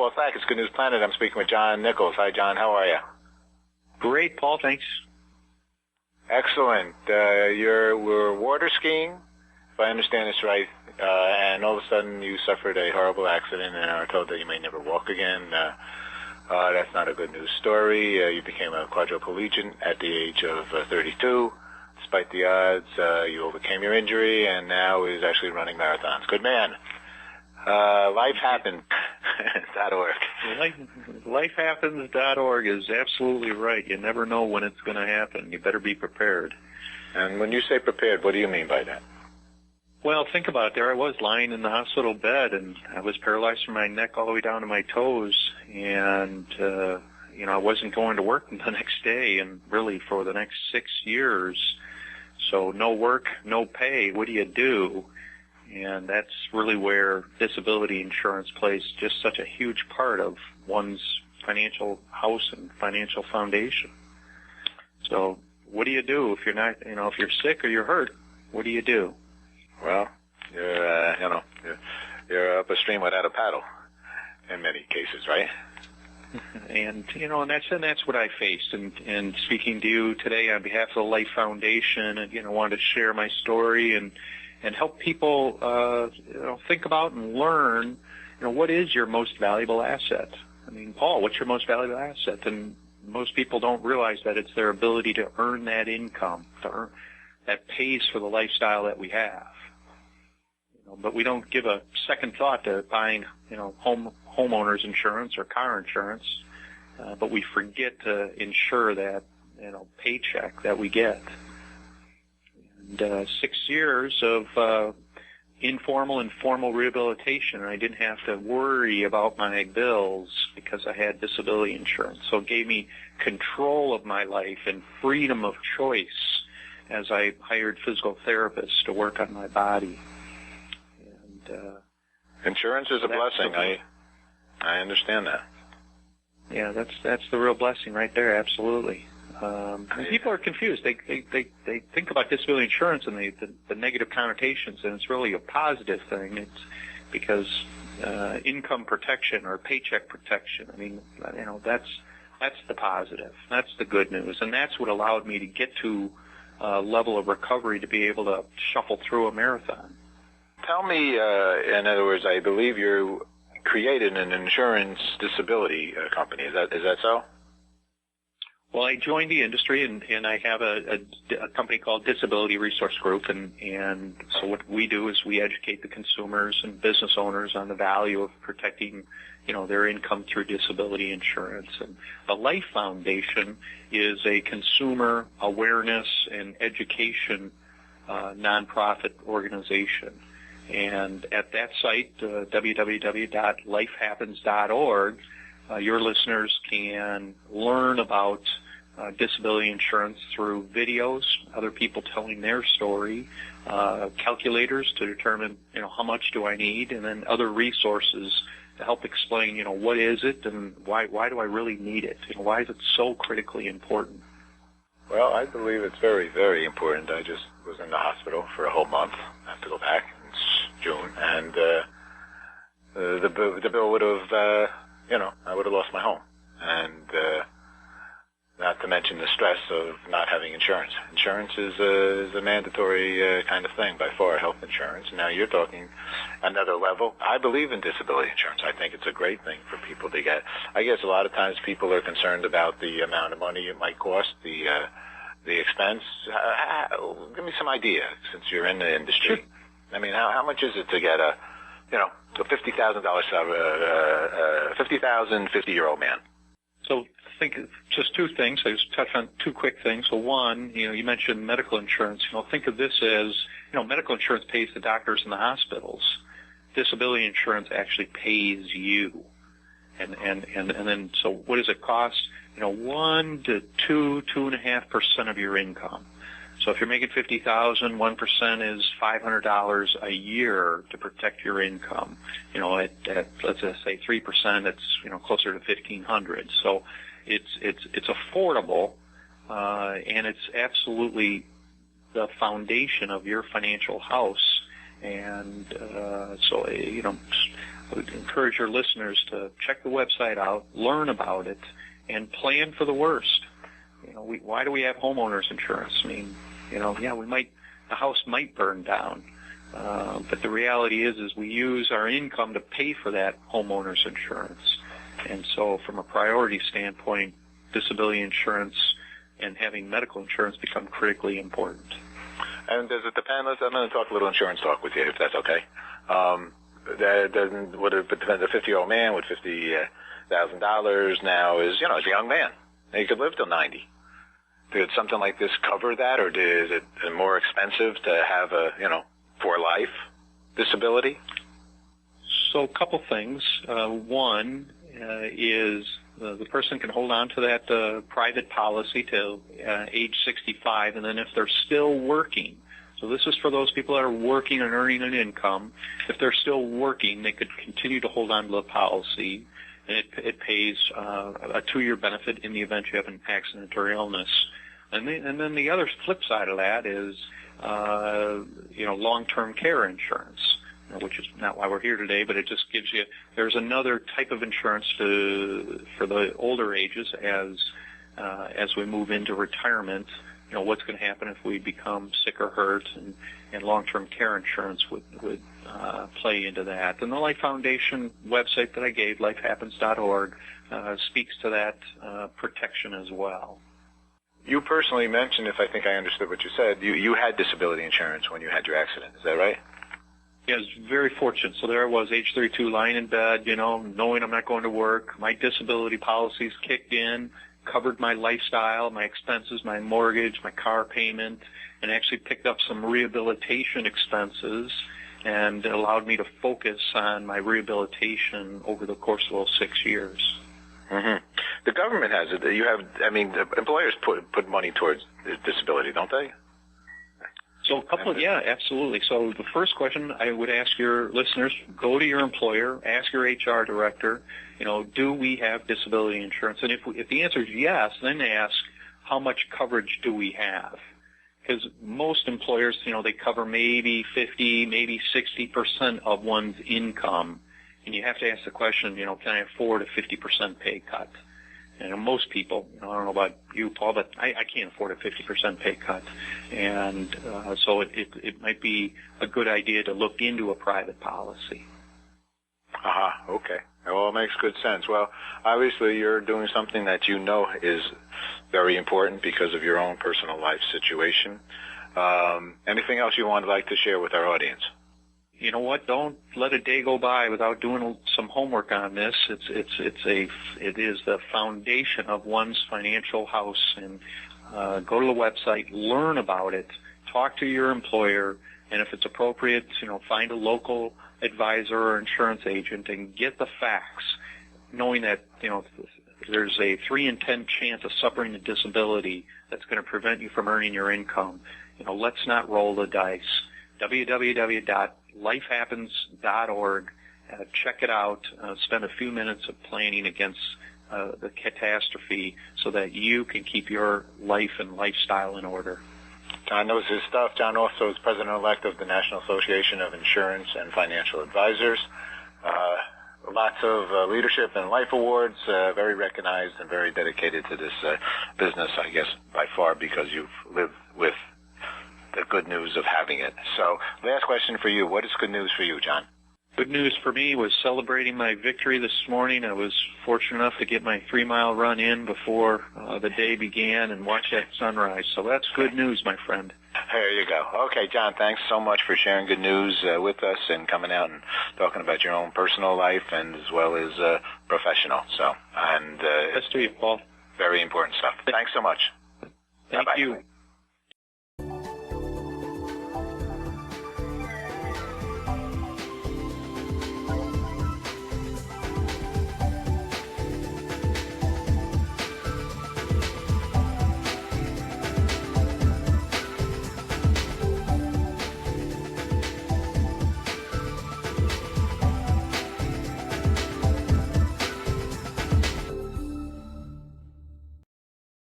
Paul Sack. It's Good News Planet. I'm speaking with John Nichols. Hi, John. How are you? Great, Paul. Thanks. Excellent. We're water skiing, if I understand this right, and all of a sudden you suffered a horrible accident and are told that you may never walk again. That's not a good news story. You became a quadriplegic at the age of 32. Despite the odds, you overcame your injury and now is actually running marathons. Good man. Lifehappens.org. Lifehappens.org is absolutely right. You never know when it's going to happen. You better be prepared. And when you say prepared, what do you mean by that? Well, think about it. There I was lying in the hospital bed, and I was paralyzed from my neck all the way down to my toes. And, I wasn't going to work the next day and really for the next 6 years. So no work, no pay. What do you do? And that's really where disability insurance plays just such a huge part of one's financial house and financial foundation. So what do you do if you're not, if you're sick or you're hurt? What do you do? Well, you're up a stream without a paddle in many cases, right? And that's what I faced. And speaking to you today on behalf of the Life Foundation, and wanted to share my story and help people think about and learn what is your most valuable asset. I mean, Paul, what's your most valuable asset? And most people don't realize that it's their ability to earn that income, that pays for the lifestyle that we have. But we don't give a second thought to buying homeowners insurance or car insurance, but we forget to insure that paycheck that we get. And 6 years of informal and formal rehabilitation, and I didn't have to worry about my bills because I had disability insurance. So it gave me control of my life and freedom of choice as I hired physical therapists to work on my body. And insurance is a blessing. I understand that. Yeah, that's the real blessing right there. Absolutely. And people are confused. They think about disability insurance and the negative connotations, and it's really a positive thing. It's because income protection or paycheck protection. I mean, that's the positive. That's the good news, and that's what allowed me to get to a level of recovery to be able to shuffle through a marathon. Tell me, in other words, I believe you created an insurance disability company. Is that so? Well, I joined the industry, and I have a company called Disability Resource Group, and so what we do is we educate the consumers and business owners on the value of protecting, their income through disability insurance. And the Life Foundation is a consumer awareness and education nonprofit organization. And at that site, www.lifehappens.org, your listeners can learn about disability insurance through videos, other people telling their story, calculators to determine, how much do I need, and then other resources to help explain, what is it and why do I really need it? Why is it so critically important? Well, I believe it's very, very important. I just was in the hospital for a whole month. I have to go back. June, and the bill would have, I would have lost my home, and not to mention the stress of not having insurance. Insurance is a mandatory kind of thing by far, health insurance. Now you're talking another level. I believe in disability insurance. I think it's a great thing for people to get. I guess a lot of times people are concerned about the amount of money it might cost, the expense. Give me some idea, since you're in the industry. Sure. I mean, how much is it to get a $50,000 50-year-old man? So think just two things. I just touch on two quick things. So one, you mentioned medical insurance. Think of this as, medical insurance pays the doctors in the hospitals. Disability insurance actually pays you. And then, so what does it cost? 1 to 2.5% of your income. So if you're making $50,000, 1% is $500 a year to protect your income. At let's just say 3%, it's closer to $1,500. So it's affordable, and it's absolutely the foundation of your financial house. And so I would encourage your listeners to check the website out, learn about it, and plan for the worst. Why do we have homeowners insurance? I mean, the house might burn down, but the reality is we use our income to pay for that homeowners insurance. And so from a priority standpoint, disability insurance and having medical insurance become critically important. And does it depend? I'm going to talk a little insurance talk with you, if that's okay. Would it depend? A 50-year-old man with $50,000 now is a young man. He could live till 90. Did something like this cover that, or is it more expensive to have a for life disability? So a couple things. One is the person can hold on to that private policy till age 65, and then if they're still working, so this is for those people that are working and earning an income, if they're still working, they could continue to hold on to the policy, and it pays a 2-year benefit in the event you have an accident or illness. And then the other flip side of that is long-term care insurance, which is not why we're here today, but it just gives you, there's another type of insurance for the older ages as we move into retirement. What's going to happen if we become sick or hurt, and long-term care insurance would play into that. And the Life Foundation website that I gave, lifehappens.org, speaks to that protection as well. You personally mentioned, if I think I understood what you said, you had disability insurance when you had your accident. Is that right? Yeah, I was very fortunate. So there I was, age 32, lying in bed, knowing I'm not going to work. My disability policies kicked in, covered my lifestyle, my expenses, my mortgage, my car payment, and actually picked up some rehabilitation expenses and allowed me to focus on my rehabilitation over the course of those 6 years. Mm-hmm. The government has it. The employers put money towards disability, don't they? So yeah, absolutely. So the first question I would ask your listeners, go to your employer, ask your HR director, do we have disability insurance? And if the answer is yes, then ask, how much coverage do we have? Because most employers, they cover maybe 50, maybe 60% of one's income. And you have to ask the question, can I afford a 50% pay cut? And most people, I don't know about you, Paul, but I can't afford a 50% pay cut. And so it might be a good idea to look into a private policy. Okay. Well, it makes good sense. Well, obviously you're doing something that is very important because of your own personal life situation. Anything else you would like to share with our audience? You know what? Don't let a day go by without doing some homework on this. It is the foundation of one's financial house. And go to the website, learn about it, talk to your employer, and if it's appropriate, find a local advisor or insurance agent and get the facts, knowing that there's a 3 in 10 chance of suffering a disability that's going to prevent you from earning your income. Let's not roll the dice. www.lifehappens.org. Check it out. Spend a few minutes of planning against the catastrophe so that you can keep your life and lifestyle in order. John knows his stuff. John also is president-elect of the National Association of Insurance and Financial Advisors. Lots of leadership and life awards, very recognized and very dedicated to this business, I guess, by far, because you've lived with the good news of having it. So, last question for you. What is good news for you, John? Good news for me was celebrating my victory this morning. I was fortunate enough to get my 3-mile run in before the day began and watch that sunrise. So that's good news, my friend. There you go. Okay, John, thanks so much for sharing good news with us and coming out and talking about your own personal life and as well as professional. So, and Best to you, Paul. Very important stuff. Thanks so much. Thank Bye-bye. you.